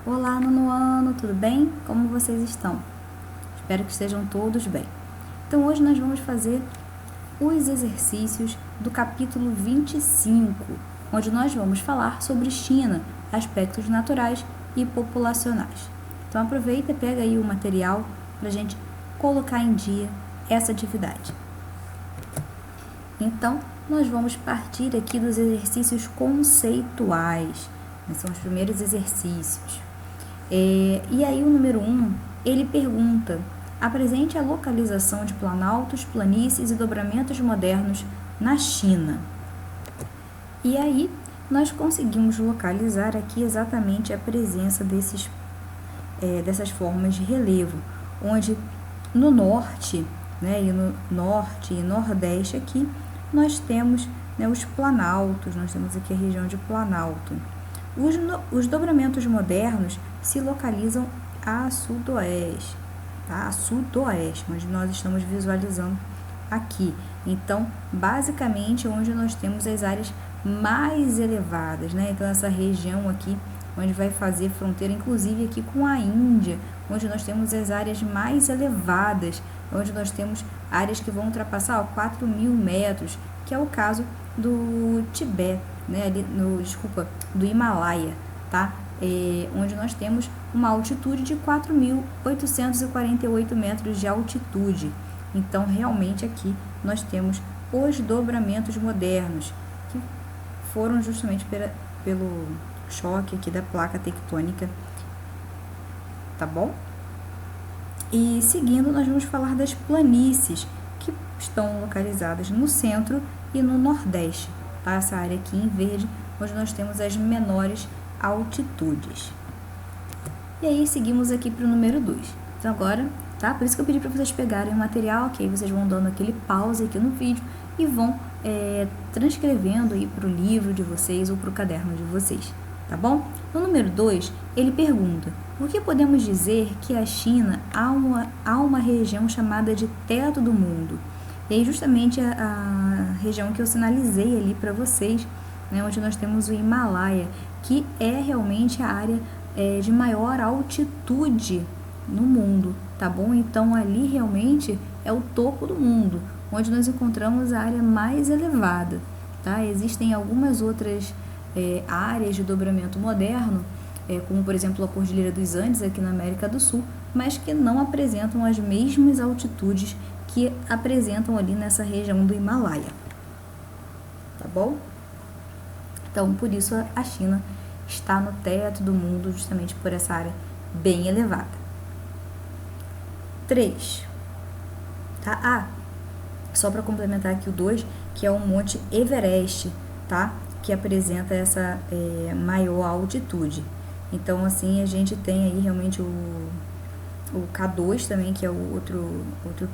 Olá, nono ano, tudo bem? Como vocês estão? Espero que estejam todos bem. Então, hoje nós vamos fazer os exercícios do capítulo 25, onde nós vamos falar sobre China, aspectos naturais e populacionais. Então, aproveita e pega aí o material para a gente colocar em dia essa atividade. Então, nós vamos partir aqui dos exercícios conceituais. Esses são os primeiros exercícios. E aí o número 1, ele pergunta: apresente a localização de planaltos, planícies e dobramentos modernos na China. E aí nós conseguimos localizar aqui exatamente a presença dessas formas de relevo, onde no norte, né, e no norte e nordeste aqui, nós temos, né, os planaltos, nós temos aqui a região de Planalto. Os dobramentos modernos se localizam a sudoeste, tá? A sudoeste, onde nós estamos visualizando aqui. Então, basicamente, onde nós temos as áreas mais elevadas, né? Então, essa região aqui, onde vai fazer fronteira, inclusive aqui com a Índia, onde nós temos as áreas mais elevadas, onde nós temos áreas que vão ultrapassar 4.000 metros, que é o caso do Tibete, né, ali do Himalaia, tá? Onde nós temos uma altitude de 4.848 metros de altitude. Então, realmente aqui nós temos os dobramentos modernos, que foram justamente pelo choque aqui da placa tectônica, tá bom? E seguindo, nós vamos falar das planícies, que estão localizadas no centro e no nordeste, tá? Essa área aqui em verde, onde nós temos as menores altitudes. E aí, seguimos aqui para o número 2. Então, agora, tá? Por isso que eu pedi para vocês pegarem o material, que aí vocês vão dando aquele pause aqui no vídeo e vão transcrevendo aí para o livro de vocês ou para o caderno de vocês, tá bom? No número 2, ele pergunta: por que podemos dizer que a China há uma região chamada de teto do mundo? E aí, justamente a região que eu sinalizei ali para vocês, né, onde nós temos o Himalaia, que é realmente a área de maior altitude no mundo, tá bom? Então, ali realmente é o topo do mundo, onde nós encontramos a área mais elevada, tá? Existem algumas outras áreas de dobramento moderno, como por exemplo a Cordilheira dos Andes aqui na América do Sul, mas que não apresentam as mesmas altitudes que apresentam ali nessa região do Himalaia, tá bom? Então, por isso a China está no teto do mundo, justamente por essa área bem elevada. 3. Tá? Só para complementar aqui o 2, que é o Monte Everest, tá? Que apresenta essa maior altitude. Então, assim, a gente tem aí realmente o K2 também, que é o outro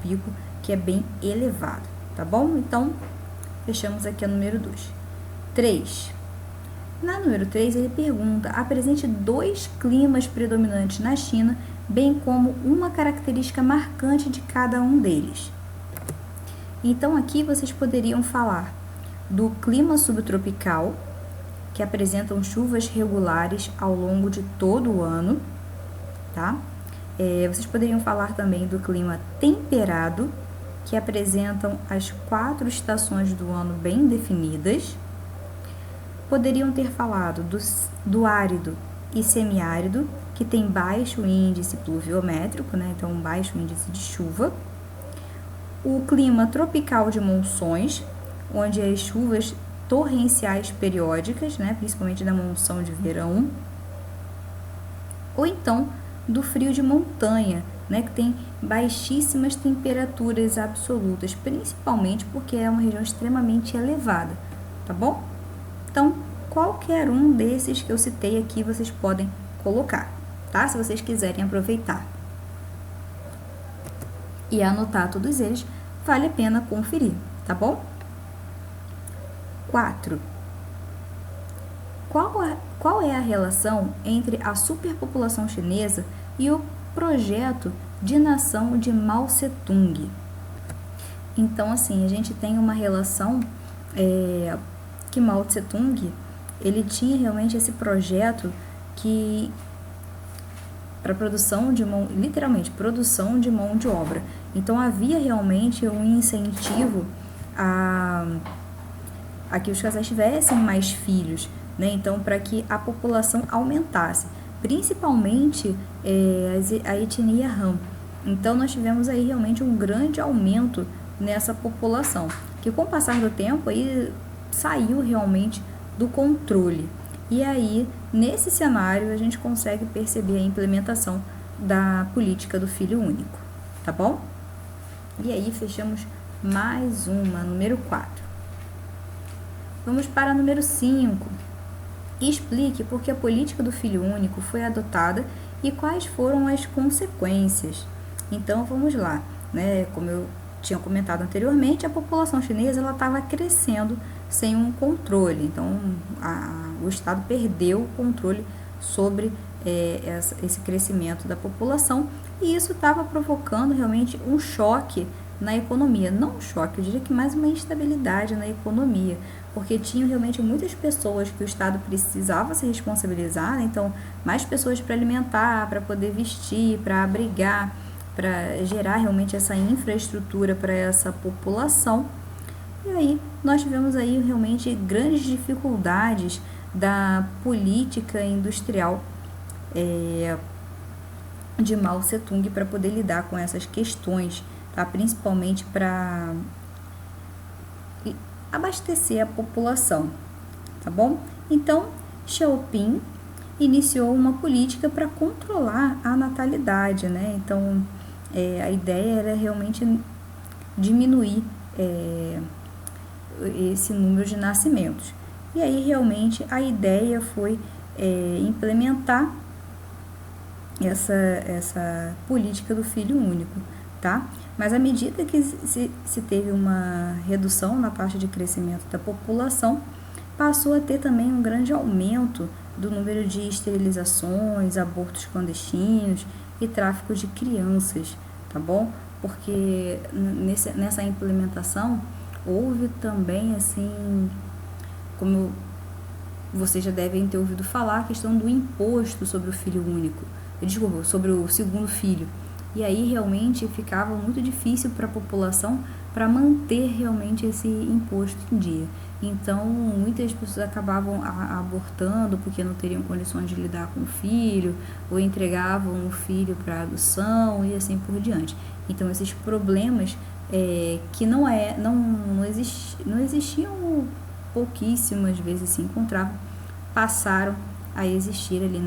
pico, que é bem elevado, tá bom? Então, fechamos aqui a número 2. 3. Na número 3, ele pergunta: apresente 2 climas predominantes na China, bem como uma característica marcante de cada um deles. Então, aqui vocês poderiam falar do clima subtropical, que apresentam chuvas regulares ao longo de todo o ano, tá? Vocês poderiam falar também do clima temperado, que apresentam as 4 estações do ano bem definidas. Poderiam ter falado do árido e semiárido, que tem baixo índice pluviométrico, né? Então, um baixo índice de chuva. O clima tropical de monções, onde as chuvas torrenciais periódicas, né? Principalmente da monção de verão. Ou então, do frio de montanha, né? Que tem baixíssimas temperaturas absolutas, principalmente porque é uma região extremamente elevada, tá bom? Então, qualquer um desses que eu citei aqui, vocês podem colocar, tá? Se vocês quiserem aproveitar e anotar todos eles, vale a pena conferir, tá bom? 4. Qual é a relação entre a superpopulação chinesa e o projeto de nação de Mao Tse-tung? Então, assim, a gente tem uma relação que Mao Tse-tung, ele tinha realmente esse projeto que para produção de mão, literalmente, produção de mão de obra. Então, havia realmente um incentivo a que os casais tivessem mais filhos, né? Então, para que a população aumentasse, principalmente a etnia Han. Então, nós tivemos aí realmente um grande aumento nessa população, que com o passar do tempo aí saiu realmente do controle. E aí, nesse cenário, a gente consegue perceber a implementação da política do filho único, tá bom? E aí, fechamos mais uma, número 4. Vamos para a número 5. Explique por que a política do filho único foi adotada e quais foram as consequências. Então, vamos lá, né? Como eu tinha comentado anteriormente, a população chinesa estava crescendo sem um controle. Então, o Estado perdeu o controle sobre esse crescimento da população, e isso estava provocando realmente um choque na economia. Não um choque, eu diria que mais uma instabilidade na economia, porque tinham realmente muitas pessoas que o Estado precisava se responsabilizar, né? Então, mais pessoas para alimentar, para poder vestir, para abrigar, para gerar realmente essa infraestrutura para essa população. E aí, nós tivemos aí realmente grandes dificuldades da política industrial de Mao Tse-tung para poder lidar com essas questões, tá? Principalmente para abastecer a população, tá bom? Então, Xiaoping iniciou uma política para controlar a natalidade, né? Então, a ideia era realmente diminuir esse número de nascimentos. E aí, realmente, a ideia foi implementar essa política do filho único, tá? Mas à medida que se teve uma redução na taxa de crescimento da população, passou a ter também um grande aumento do número de esterilizações, abortos clandestinos e tráfico de crianças, tá bom? Porque nessa implementação houve também, assim, como vocês já devem ter ouvido falar, a questão do imposto sobre o filho único, desculpa, sobre o segundo filho. E aí realmente ficava muito difícil para a população para manter realmente esse imposto em dia. Então, muitas pessoas acabavam abortando porque não teriam condições de lidar com o filho, ou entregavam o filho para adoção e assim por diante. Então, esses problemas que não existiam, pouquíssimas vezes se encontravam, passaram a existir ali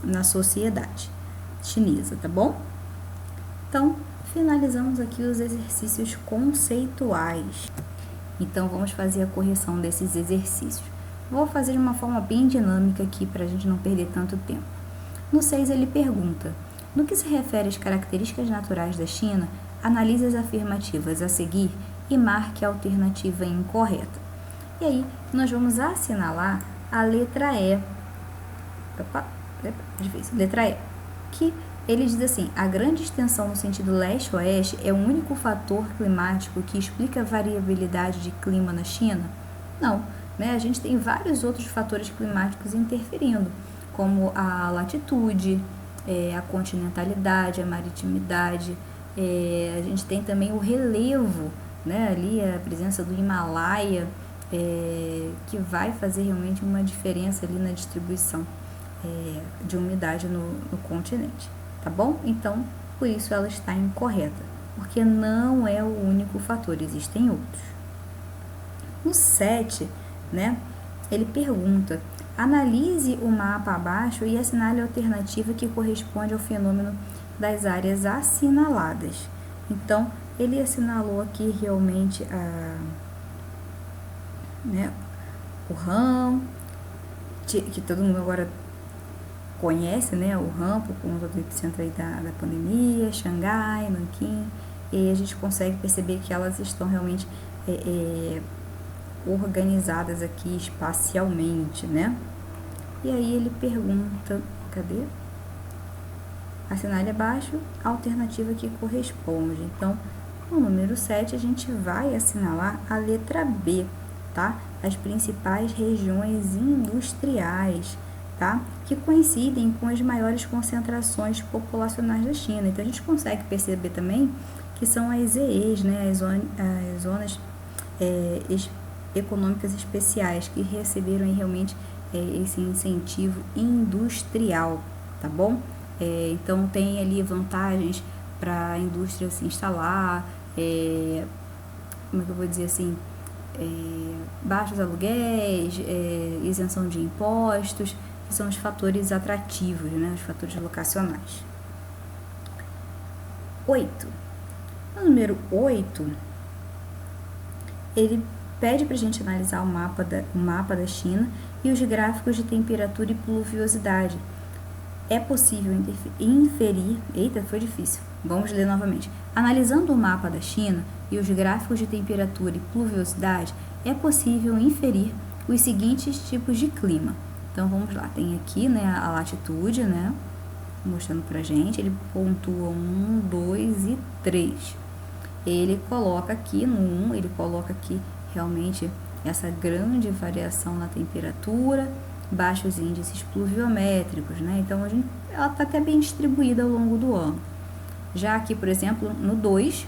na sociedade chinesa, tá bom? Então, finalizamos aqui os exercícios conceituais. Então, vamos fazer a correção desses exercícios. Vou fazer de uma forma bem dinâmica aqui para a gente não perder tanto tempo. No 6, ele pergunta: no que se refere às características naturais da China, analise as afirmativas a seguir e marque a alternativa incorreta. E aí, nós vamos assinalar a letra E. Letra E, que ele diz assim: a grande extensão no sentido leste-oeste é o único fator climático que explica a variabilidade de clima na China? Não, né? A gente tem vários outros fatores climáticos interferindo, como a latitude, a continentalidade, a maritimidade, a gente tem também o relevo, né? Ali a presença do Himalaia, que vai fazer realmente uma diferença ali na distribuição de umidade no continente. Tá bom? Então, por isso ela está incorreta, porque não é o único fator, existem outros. No 7, né, ele pergunta: analise o mapa abaixo e assinale a alternativa que corresponde ao fenômeno das áreas assinaladas. Então, ele assinalou aqui realmente o Han, que todo mundo agora conhece, né, o Han por conta do epicentro aí da pandemia, Xangai, Nanquim, e a gente consegue perceber que elas estão realmente organizadas aqui espacialmente, né? E aí ele pergunta, cadê? Assinale abaixo a alternativa que corresponde. Então, no número 7, a gente vai assinalar a letra B, tá? As principais regiões industriais. tá? Que coincidem com as maiores concentrações populacionais da China. Então, a gente consegue perceber também que são as ZEs, né? As zonas econômicas especiais, que receberam aí realmente esse incentivo industrial, tá bom? Então, tem ali vantagens para a indústria se instalar, como é que eu vou dizer assim, baixos aluguéis, isenção de impostos, que são os fatores atrativos, né, os fatores locacionais. 8. O número 8, ele pede para a gente analisar o mapa da China e os gráficos de temperatura e pluviosidade. É possível inferir... Eita, foi difícil. Vamos ler novamente. Analisando o mapa da China e os gráficos de temperatura e pluviosidade, é possível inferir os seguintes tipos de clima. Então, vamos lá. Tem aqui, né, a latitude, né, mostrando pra gente. Ele pontua 1, 2 e 3. Ele coloca aqui no 1, ele coloca aqui realmente essa grande variação na temperatura, baixos índices pluviométricos, né? Então, ela está até bem distribuída ao longo do ano. Já aqui, por exemplo, no 2,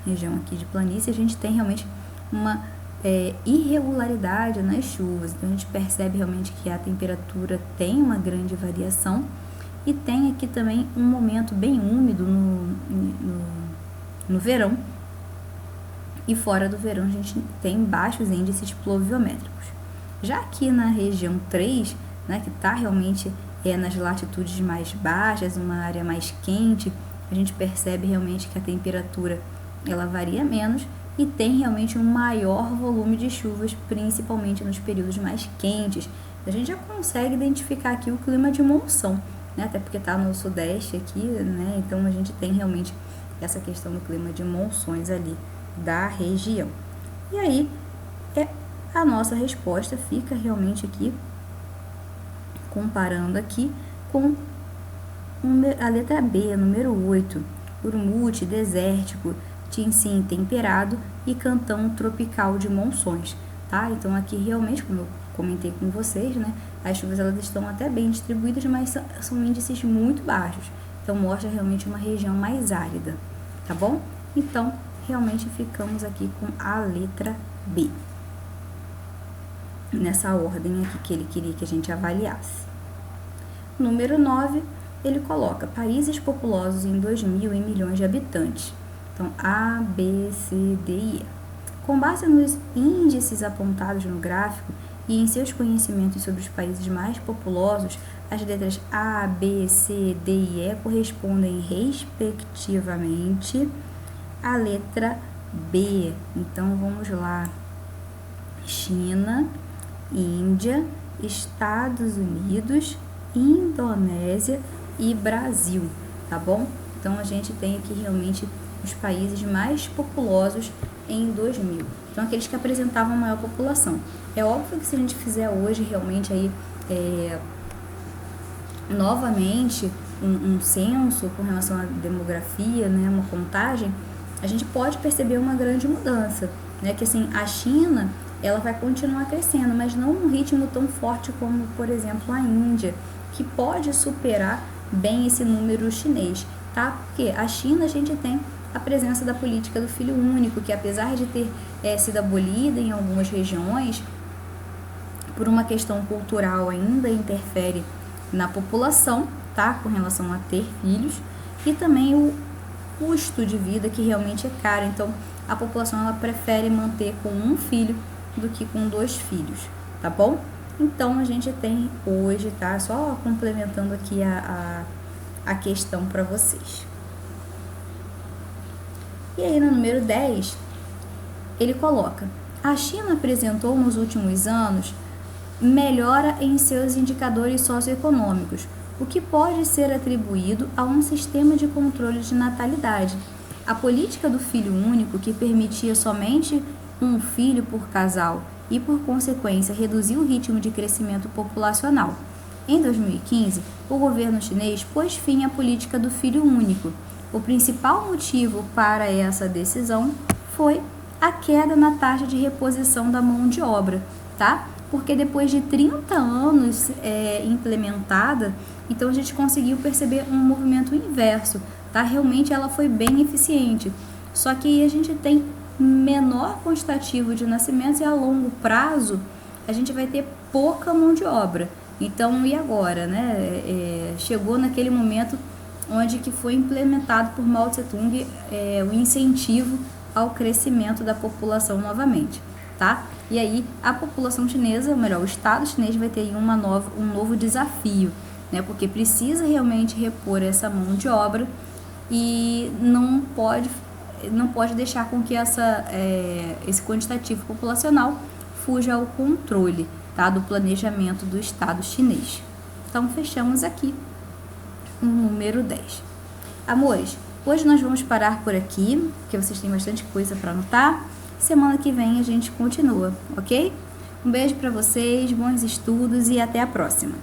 região aqui de planície, a gente tem realmente uma irregularidade nas chuvas. Então, a gente percebe realmente que a temperatura tem uma grande variação e tem aqui também um momento bem úmido no verão. E fora do verão, a gente tem baixos índices pluviométricos. Já aqui na região 3, né, que está realmente nas latitudes mais baixas, uma área mais quente, a gente percebe realmente que a temperatura ela varia menos e tem realmente um maior volume de chuvas, principalmente nos períodos mais quentes. A gente já consegue identificar aqui o clima de monção, né, até porque está no sudeste aqui, né, então a gente tem realmente essa questão do clima de monções ali da região. E aí, a nossa resposta fica realmente aqui, comparando aqui com a letra B, número 8, Urumqi, desértico, Tinsin, temperado e Cantão, tropical de monções, tá? Então, aqui realmente, como eu comentei com vocês, né, as chuvas elas estão até bem distribuídas, mas são índices muito baixos, então mostra realmente uma região mais árida, tá bom? Então, realmente ficamos aqui com a letra B, nessa ordem aqui que ele queria que a gente avaliasse. Número 9, ele coloca países populosos em 2000 em milhões de habitantes. Então, A, B, C, D e E. Com base nos índices apontados no gráfico e em seus conhecimentos sobre os países mais populosos, as letras A, B, C, D e E correspondem, respectivamente, à letra B. Então, vamos lá. China, Índia, Estados Unidos, Indonésia e Brasil, tá bom? Então, a gente tem aqui realmente os países mais populosos em 2000. Então, aqueles que apresentavam maior população. É óbvio que se a gente fizer hoje realmente aí, novamente, um censo com relação à demografia, né, uma contagem, a gente pode perceber uma grande mudança, né, que assim, a China, ela vai continuar crescendo, mas não num ritmo tão forte como, por exemplo, a Índia, que pode superar bem esse número chinês, tá? Porque a China, a gente tem a presença da política do filho único, que apesar de ter sido abolida em algumas regiões, por uma questão cultural ainda interfere na população, tá? Com relação a ter filhos, e também o custo de vida que realmente é caro. Então, a população ela prefere manter com um filho do que com 2 filhos, tá bom? Então, a gente tem hoje, tá? Só complementando aqui a questão para vocês. E aí, no número 10, ele coloca: a China apresentou nos últimos anos melhora em seus indicadores socioeconômicos, o que pode ser atribuído a um sistema de controle de natalidade. A política do filho único, que permitia somente um filho por casal e, por consequência, reduziu o ritmo de crescimento populacional. Em 2015, o governo chinês pôs fim à política do filho único. O principal motivo para essa decisão foi a queda na taxa de reposição da mão de obra, tá? porque depois de 30 anos implementada, então a gente conseguiu perceber um movimento inverso, tá? Realmente ela foi bem eficiente, só que aí a gente tem menor quantitativo de nascimentos e a longo prazo a gente vai ter pouca mão de obra. Então, e agora, né? Chegou naquele momento onde que foi implementado por Mao Tse-tung o incentivo ao crescimento da população novamente, tá? E aí a população chinesa, ou melhor, o Estado chinês vai ter aí um novo desafio, né? Porque precisa realmente repor essa mão de obra e não pode deixar com que esse quantitativo populacional fuja ao controle, tá, do planejamento do Estado chinês. Então, fechamos aqui o número 10. Amores, hoje nós vamos parar por aqui, porque vocês têm bastante coisa para anotar. Semana que vem a gente continua, ok? Um beijo para vocês, bons estudos e até a próxima.